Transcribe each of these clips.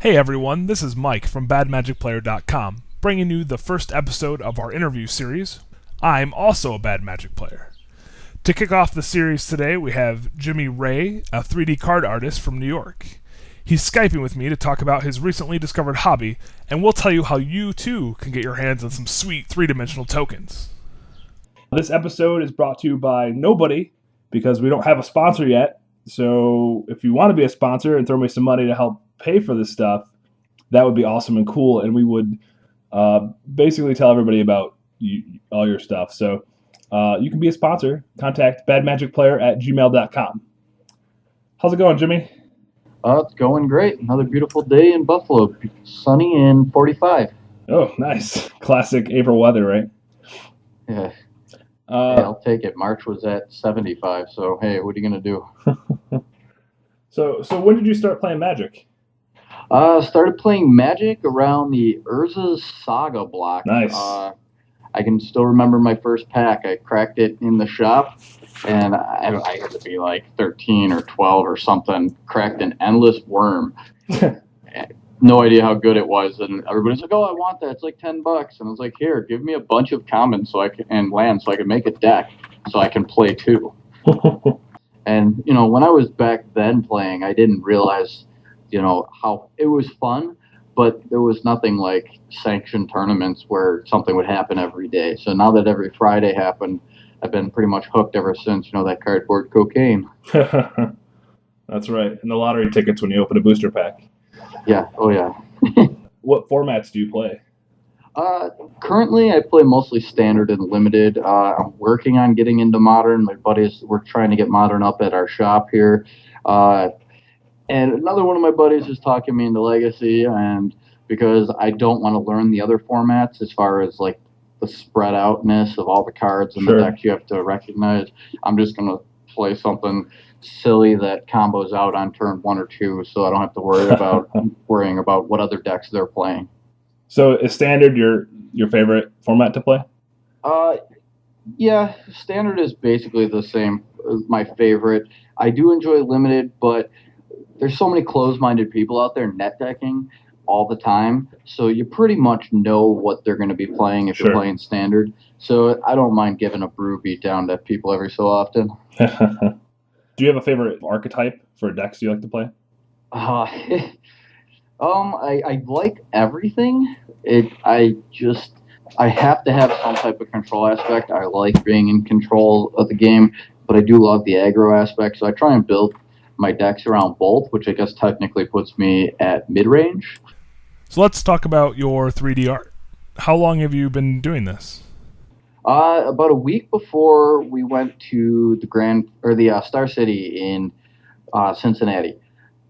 Hey everyone, this is Mike from badmagicplayer.com, bringing you the first episode of our interview series. I'm also a Bad Magic player. To kick off the series today, we have Jimmy Wray, a 3D card artist from New York. He's Skyping with me to talk about his recently discovered hobby, and we'll tell you how you too can get your hands on some sweet three-dimensional tokens. This episode is brought to you by nobody, because we don't have a sponsor yet. So if you want to be a sponsor and throw me some money to help pay for this stuff, that would be awesome and cool, and we would basically tell everybody about all your stuff. So you can be a sponsor. Contact badmagicplayer@gmail.com. How's it going, Jimmy? It's going great. Another beautiful day in Buffalo. Sunny and 45. Oh, nice. Classic April weather, right? Yeah. Hey, I'll take it. March was at 75, so hey, what are you going to do? So when did you start playing Magic? Started playing Magic around the Urza's Saga block. Nice. I can still remember my first pack. I cracked it in the shop, and I had to be like 13 or 12 or something. Cracked an endless worm. No idea how good it was, and everybody's like, "Oh, I want that. It's like $10." And I was like, "Here, give me a bunch of commons and land so I can make a deck so I can play too." And when I was back then playing, I didn't realize how it was fun, but there was nothing like sanctioned tournaments where something would happen every day. So now that every Friday happened, I've been pretty much hooked ever since. That cardboard cocaine. That's right. And the lottery tickets when you open a booster pack. Yeah. Oh yeah. What formats do you play? Currently, I play mostly standard and limited. I'm working on getting into modern. My buddies, we're trying to get modern up at our shop here. And another one of my buddies is talking me into Legacy, and because I don't want to learn the other formats as far as like the spread outness of all the cards and Sure. the decks you have to recognize, I'm just going to play something silly that combos out on turn 1 or 2, so I don't have to worrying about what other decks they're playing. So is standard your favorite format to play? Yeah, standard is basically the same as my favorite. I do enjoy limited, but there's so many closed-minded people out there net decking all the time, so you pretty much know what they're going to be playing if Sure. you're playing standard. So I don't mind giving a brew beat down to people every so often. Do you have a favorite archetype for decks you like to play? I like everything. I have to have some type of control aspect. I like being in control of the game, but I do love the aggro aspect, so I try and build my decks around both, which I guess technically puts me at mid-range. So let's talk about your 3D art. How long have you been doing this? About a week before we went to the Star City in Cincinnati.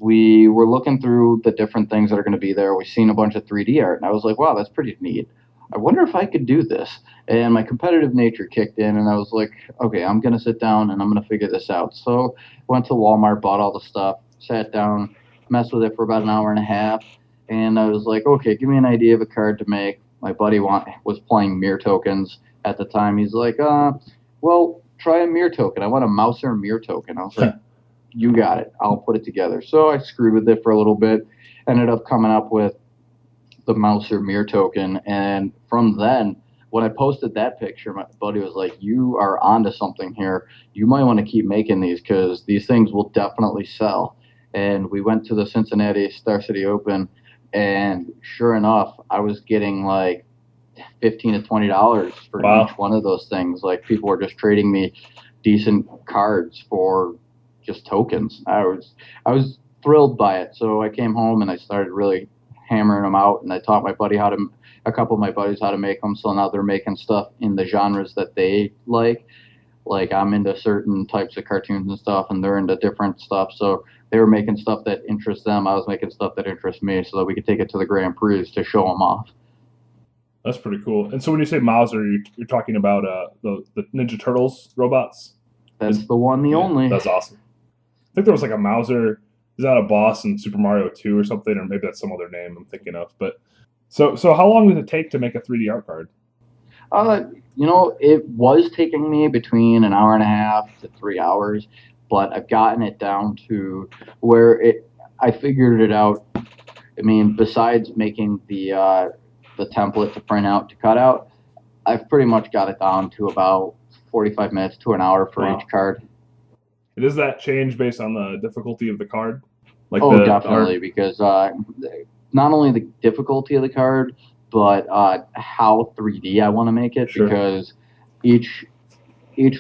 We were looking through the different things that are going to be there. We've seen a bunch of 3D art, and I was like, wow, that's pretty neat. I wonder if I could do this. And my competitive nature kicked in, and I was like, okay, I'm going to sit down, and I'm going to figure this out. So went to Walmart, bought all the stuff, sat down, messed with it for about an hour and a half, and I was like, okay, give me an idea of a card to make. My buddy was playing mirror tokens at the time. He's like, well, try a mirror token. I want a Mouser mirror token. I was like, you got it. I'll put it together. So I screwed with it for a little bit, ended up coming up with the Mouser mirror token. And from then, when I posted that picture, my buddy was like, you are onto something here. You might want to keep making these because these things will definitely sell. And we went to the Cincinnati Star City Open, and sure enough, I was getting like $15 to $20 for Wow. each one of those things. Like, people were just trading me decent cards for just tokens. I was thrilled by it. So I came home and I started really hammering them out, and I taught a couple of my buddies how to make them. So now they're making stuff in the genres that they like. Like, I'm into certain types of cartoons and stuff, and they're into different stuff. So they were making stuff that interests them. I was making stuff that interests me, so that we could take it to the Grand Prix to show them off. That's pretty cool. And so when you say Mouser, you're talking about the Ninja Turtles robots? That's the one, the only. That's awesome. I think there was like a Mouser. Is that a boss in Super Mario 2 or something? Or maybe that's some other name I'm thinking of. But so how long does it take to make a 3D art card? It was taking me between an hour and a half to 3 hours, but I've gotten it down to where I figured it out I mean, besides making the template to print out to cut out, I've pretty much got it down to about 45 minutes to an hour for each card. Does that change based on the difficulty of the card? Like Definitely, because not only the difficulty of the card, but how 3D I want to make it. Sure. Because each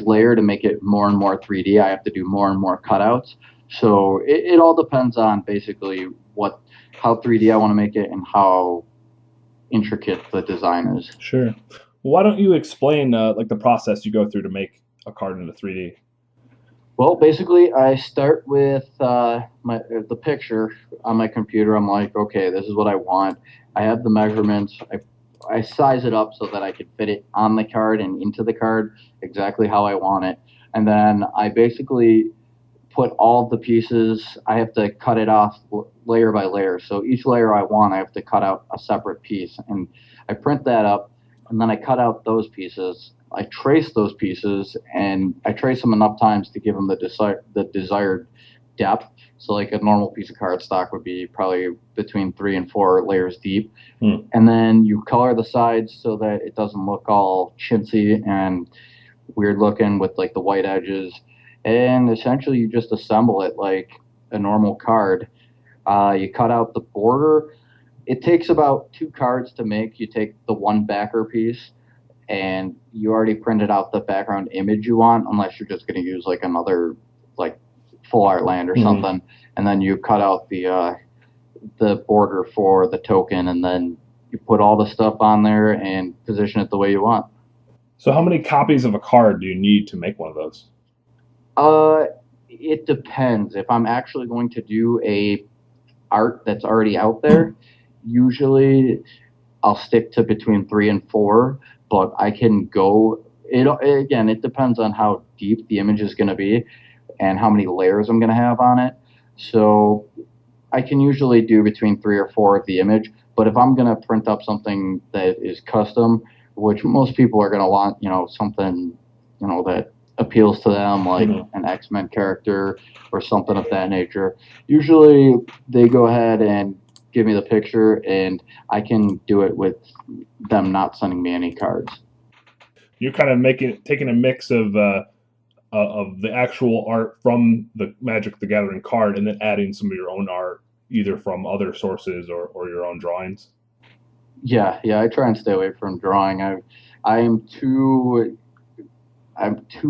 layer, to make it more and more 3D, I have to do more and more cutouts. So it all depends on basically how 3D I want to make it and how intricate the design is. Sure. Why don't you explain like the process you go through to make a card into 3D? Well, basically, I start with the picture on my computer. I'm like, okay, this is what I want. I have the measurements. I size it up so that I can fit it on the card and into the card exactly how I want it. And then I basically put all the pieces. I have to cut it off layer by layer. So each layer I want, I have to cut out a separate piece. And I print that up, and then I cut out those pieces. I trace those pieces, and I trace them enough times to give them the desired depth. So like a normal piece of cardstock would be probably between 3 and 4 layers deep. And then you color the sides so that it doesn't look all chintzy and weird looking with like the white edges. And essentially you just assemble it like a normal card. You cut out the border. It takes about 2 cards to make. You take the one backer piece, and you already printed out the background image you want, unless you're just going to use like another like full art land or something. And then you cut out the border for the token, and then you put all the stuff on there and position it the way you want. So how many copies of a card do you need to make one of those? It depends. If I'm actually going to do a art that's already out there, usually I'll stick to between 3 and 4. But I can go. It depends on how deep the image is going to be and how many layers I'm going to have on it. So I can usually do between 3 or 4 of the image. But if I'm going to print up something that is custom, which most people are going to want, something, that appeals to them, like an X-Men character or something of that nature, usually they go ahead and give me the picture, and I can do it with them not sending me any cards. You're kind of taking a mix of the actual art from the Magic the Gathering card, and then adding some of your own art, either from other sources or your own drawings. Yeah. I try and stay away from drawing. I'm too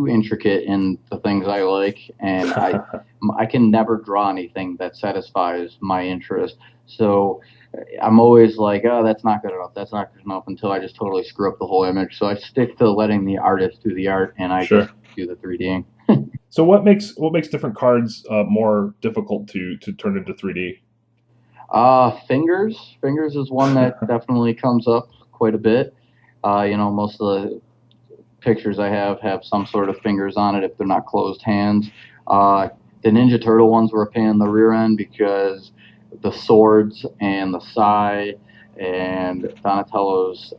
intricate in the things I like, and I can never draw anything that satisfies my interest. So I'm always like, oh, that's not good enough. That's not good enough, until I just totally screw up the whole image. So I stick to letting the artist do the art, and I just do the 3Ding. So what makes different cards more difficult to turn into 3D? Fingers. Fingers is one that definitely comes up quite a bit. Most of the pictures I have some sort of fingers on it if they're not closed hands. The Ninja Turtle ones were a pain in the rear end because the swords and the sai and Donatello's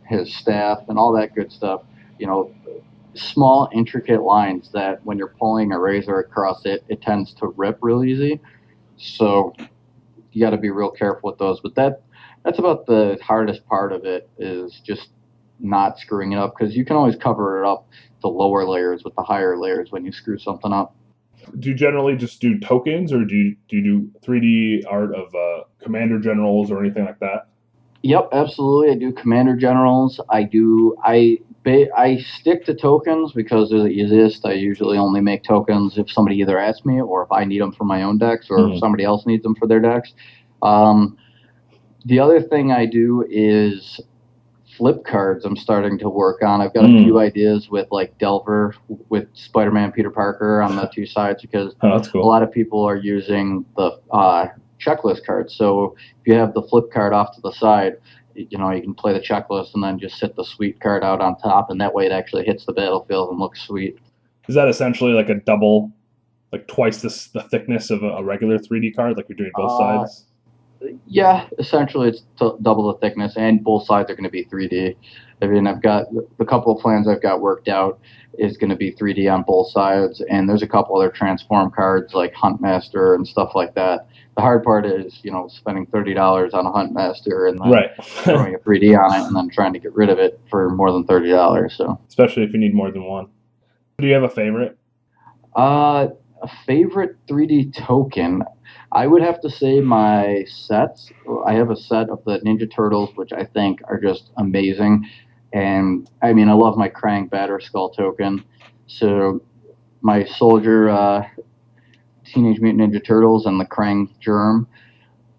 his staff and all that good stuff, small intricate lines that when you're pulling a razor across it, it tends to rip real easy. So you got to be real careful with those. But that's about the hardest part of it, is just not screwing it up, because you can always cover it up the lower layers with the higher layers when you screw something up. Do you generally just do tokens, or do you do 3D art of commander generals or anything like that? Yep, absolutely. I do commander generals. I stick to tokens because they're the easiest. I usually only make tokens if somebody either asks me, or if I need them for my own decks, or if somebody else needs them for their decks. The other thing I do is flip cards. I'm starting to work on. I've got a few ideas with like Delver with Spider-Man Peter Parker on the 2 sides, because that's cool. A lot of people are using the checklist cards. So if you have the flip card off to the side, you can play the checklist and then just sit the sweet card out on top, and that way it actually hits the battlefield and looks sweet. Is that essentially like a double, like twice the thickness of a regular 3D card, like you're doing both sides? Yeah, essentially it's double the thickness, and both sides are going to be 3D. I mean, I've got the couple of plans I've got worked out is going to be 3D on both sides, and there's a couple other transform cards like Huntmaster and stuff like that. The hard part is, spending $30 on a Huntmaster and then throwing a 3D on it and then trying to get rid of it for more than $30. So, especially if you need more than one. Do you have a favorite? A favorite 3D token, I would have to say my sets. I have a set of the Ninja Turtles, which I think are just amazing. And I mean, I love my Krang Batter Skull token. So my Soldier Teenage Mutant Ninja Turtles and the Krang Germ.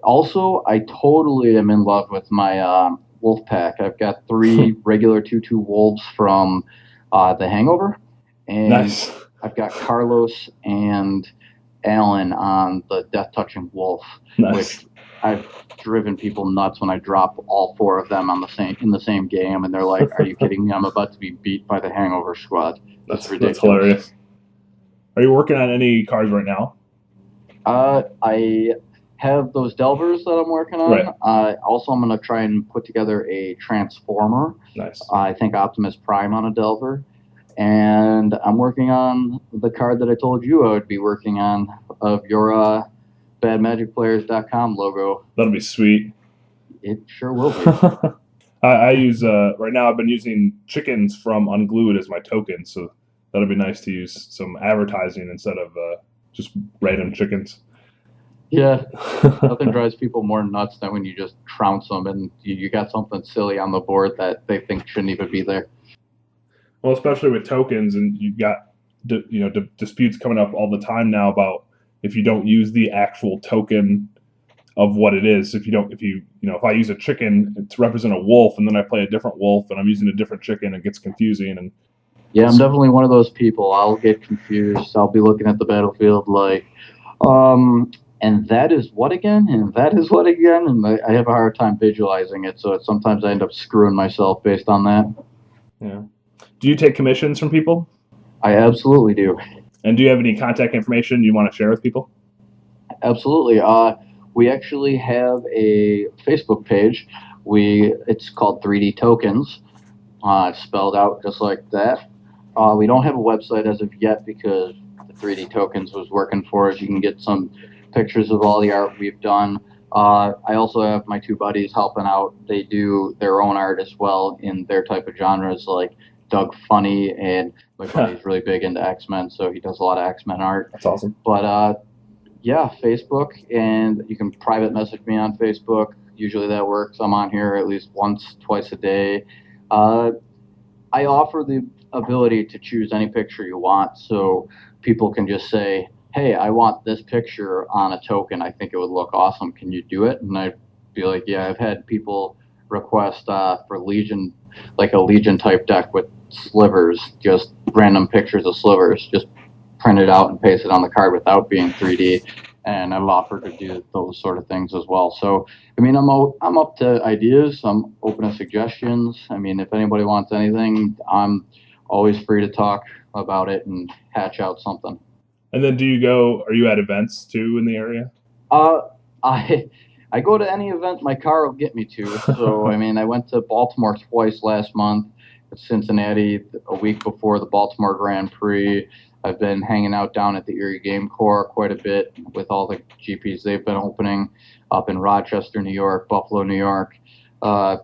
Also, I totally am in love with my Wolf Pack. I've got 3 regular 2/2 wolves from The Hangover. And nice. I've got Carlos and Alan on the Death Touching Wolf, which I've driven people nuts when I drop all 4 of them in the same game, and they're like, "Are you kidding me? I'm about to be beat by the Hangover squad." That's ridiculous. That's hilarious. Are you working on any cards right now? I have those Delvers that I'm working on. Right. Also, I'm going to try and put together a Transformer. Nice. I think Optimus Prime on a Delver. And I'm working on the card that I told you I would be working on of your badmagicplayers.com logo. That'll be sweet. It sure will be. I use, right now I've been using chickens from Unglued as my token, so that'll be nice to use some advertising instead of just random chickens. Yeah, nothing drives people more nuts than when you just trounce them and you got something silly on the board that they think shouldn't even be there. Well, especially with tokens, and you've got disputes coming up all the time now about if you don't use the actual token of what it is. If I use a chicken to represent a wolf, and then I play a different wolf, and I'm using a different chicken, it gets confusing. And yeah, I'm definitely one of those people. I'll get confused. I'll be looking at the battlefield like, and that is what again? And that is what again? And I have a hard time visualizing it, so sometimes I end up screwing myself based on that. Yeah. Do you take commissions from people? I absolutely do. And do you have any contact information you want to share with people? Absolutely. We actually have a Facebook page. It's called 3D Tokens. It's spelled out just like that. We don't have a website as of yet because the 3D Tokens was working for us. You can get some pictures of all the art we've done. I also have my 2 buddies helping out. They do their own art as well in their type of genres, like Doug Funny, and my buddy's really big into X-Men, so he does a lot of X-Men art. That's awesome. But yeah, Facebook, and you can private message me on Facebook. Usually that works. I'm on here at least once, twice a day. I offer the ability to choose any picture you want, so people can just say, "Hey, I want this picture on a token. I think it would look awesome. Can you do it?" And I'd be like, "Yeah." I've had people request for Legion, like a Legion type deck with slivers, just random pictures of slivers, just printed out and pasted on the card without being 3D. And I've offered to do those sort of things as well. So, I mean, I'm up to ideas. I'm open to suggestions. I mean, if anybody wants anything, I'm always free to talk about it and hatch out something. And then are you at events too in the area? I go to any event my car will get me to. So, I mean, I went to Baltimore twice last month, Cincinnati a week before the Baltimore Grand Prix. I've been hanging out down at the Erie Game Corps quite a bit with all the GPs they've been opening up in Rochester, New York, Buffalo, New York. I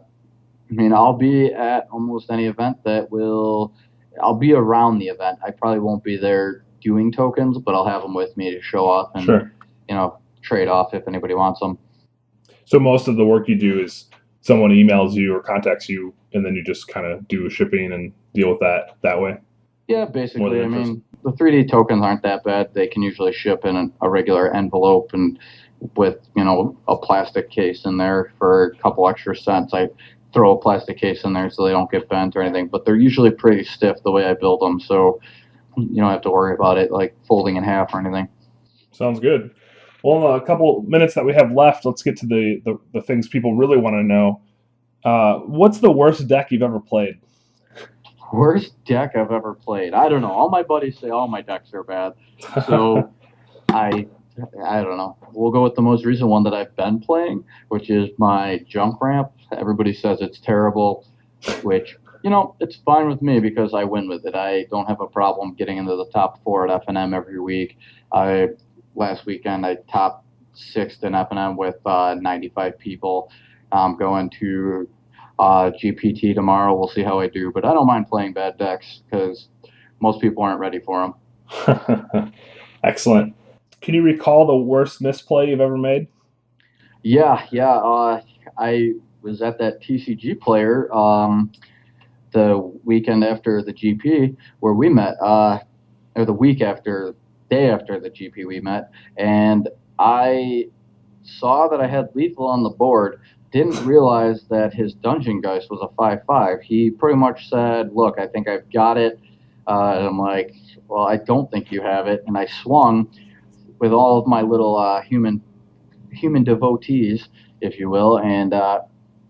mean, I'll be at almost any event I'll be around the event. I probably won't be there doing tokens, but I'll have them with me to show off and, trade off if anybody wants them. So most of the work you do is someone emails you or contacts you, and then you just kind of do shipping and deal with that way? Yeah, basically. I mean, the 3D tokens aren't that bad. They can usually ship in a regular envelope and with, a plastic case in there for a couple extra cents. I throw a plastic case in there so they don't get bent or anything, but they're usually pretty stiff the way I build them, so you don't have to worry about it like folding in half or anything. Sounds good. Well, a couple minutes that we have left, let's get to the things people really want to know. What's the worst deck you've ever played? Worst deck I've ever played? I don't know. All my buddies say all my decks are bad. So I don't know. We'll go with the most recent one that I've been playing, which is my Junk Ramp. Everybody says it's terrible, which It's fine with me because I win with it. I don't have a problem getting into the top 4 at F&M every week. Last weekend, I topped 6th in F&M with 95 people. I'm going to GPT tomorrow. We'll see how I do, but I don't mind playing bad decks because most people aren't ready for them. Excellent. Can you recall the worst misplay you've ever made? Yeah. I was at that TCG player the weekend after the GP where we met, or the day after the GP we met, and I saw that I had lethal on the board. Didn't realize that his Dungeon Geist was a 5/5. He pretty much said, "Look, I think I've got it." And I'm like, "Well, I don't think you have it." And I swung with all of my little human devotees, if you will, and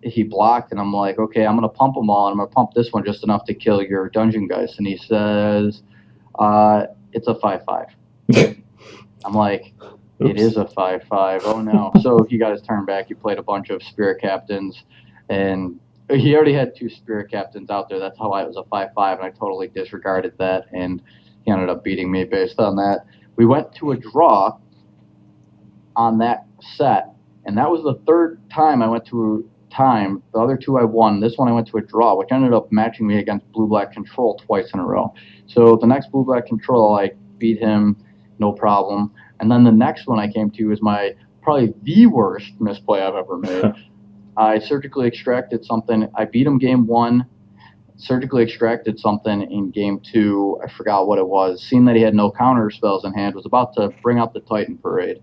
he blocked. And I'm like, "Okay, I'm gonna pump them all, and I'm gonna pump this one just enough to kill your Dungeon Geist." And he says, "It's a 5/5." I'm like, "It is a 5/5. Oh no!" So he got his turn back. He played a bunch of Spirit Captains, and he already had 2 Spirit Captains out there. That's how it was a 5/5, and I totally disregarded that, and he ended up beating me based on that. We went to a draw on that set, and that was the 3rd time I went to a time. The other 2 I won. This one I went to a draw, which ended up matching me against Blue-Black Control twice in a row. So the next Blue-Black Control, I beat him, no problem. And then the next one I came to is probably the worst misplay I've ever made. I surgically extracted something. I beat him game 1, surgically extracted something in game 2. I forgot what it was. Seeing that he had no counter spells in hand, was about to bring out the Titan Parade.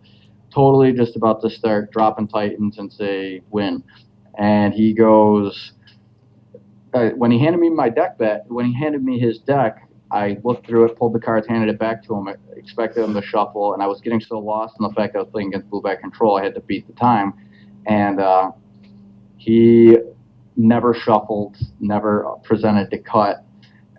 Totally just about to start dropping Titans and say win. And he goes, when he handed me his deck, I looked through it, pulled the cards, handed it back to him. I expected him to shuffle, and I was getting so lost in the fact that I was playing against Blue-Black Control, I had to beat the time. And he never shuffled, never presented to cut.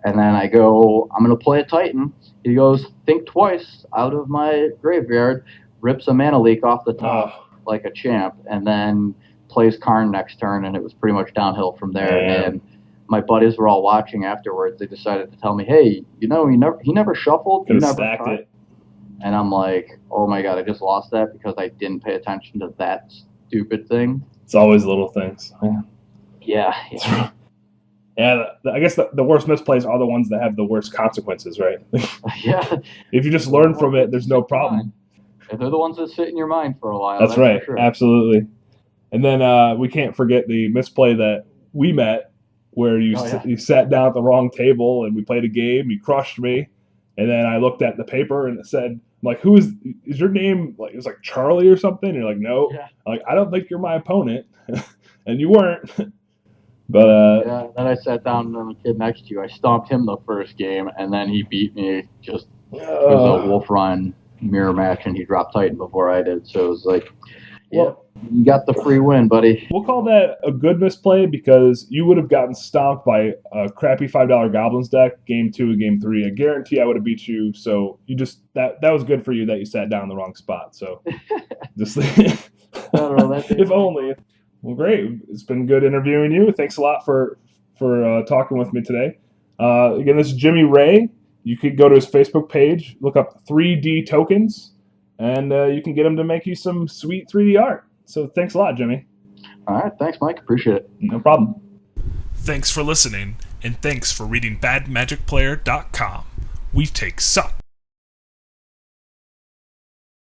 And then I go, I'm going to play a Titan. He goes, think twice, out of my graveyard, rips a Mana Leak off the top like a champ, and then plays Karn next turn, and it was pretty much downhill from there. And my buddies were all watching afterwards. They decided to tell me, "Hey, he never shuffled. He never stacked it." And I'm like, "Oh my god, I just lost that because I didn't pay attention to that stupid thing." It's always little things. Yeah. Yeah, I guess the worst misplays are the ones that have the worst consequences, right? Yeah. If you just learn from it, there's no problem. If they're the ones that sit in your mind for a while. That's right. For sure. Absolutely. And then we can't forget the misplay that we met, where you sat down at the wrong table and we played a game. You crushed me, and then I looked at the paper and it said, "I'm like, who is your name?" Like it was like Charlie or something. And you're like, "No." Yeah. I'm like, I don't think you're my opponent, and you weren't. But then I sat down with the kid next to you. I stomped him the first game, and then he beat me. It was a Wolf Run mirror match, and he dropped Titan before I did. So it was like, you got the free win, buddy. We'll call that a good misplay because you would have gotten stomped by a crappy $5 Goblins deck, game 2 and game 3. I guarantee I would have beat you. So you just that was good for you that you sat down in the wrong spot. So just I don't know, if only. Well, great. It's been good interviewing you. Thanks a lot for talking with me today. Again, this is Jimmy Wray. You could go to his Facebook page, look up 3D tokens, and you can get him to make you some sweet 3D art. So thanks a lot, Jimmy. All right. Thanks, Mike. Appreciate it. No problem. Thanks for listening, and thanks for reading badmagicplayer.com. We take suck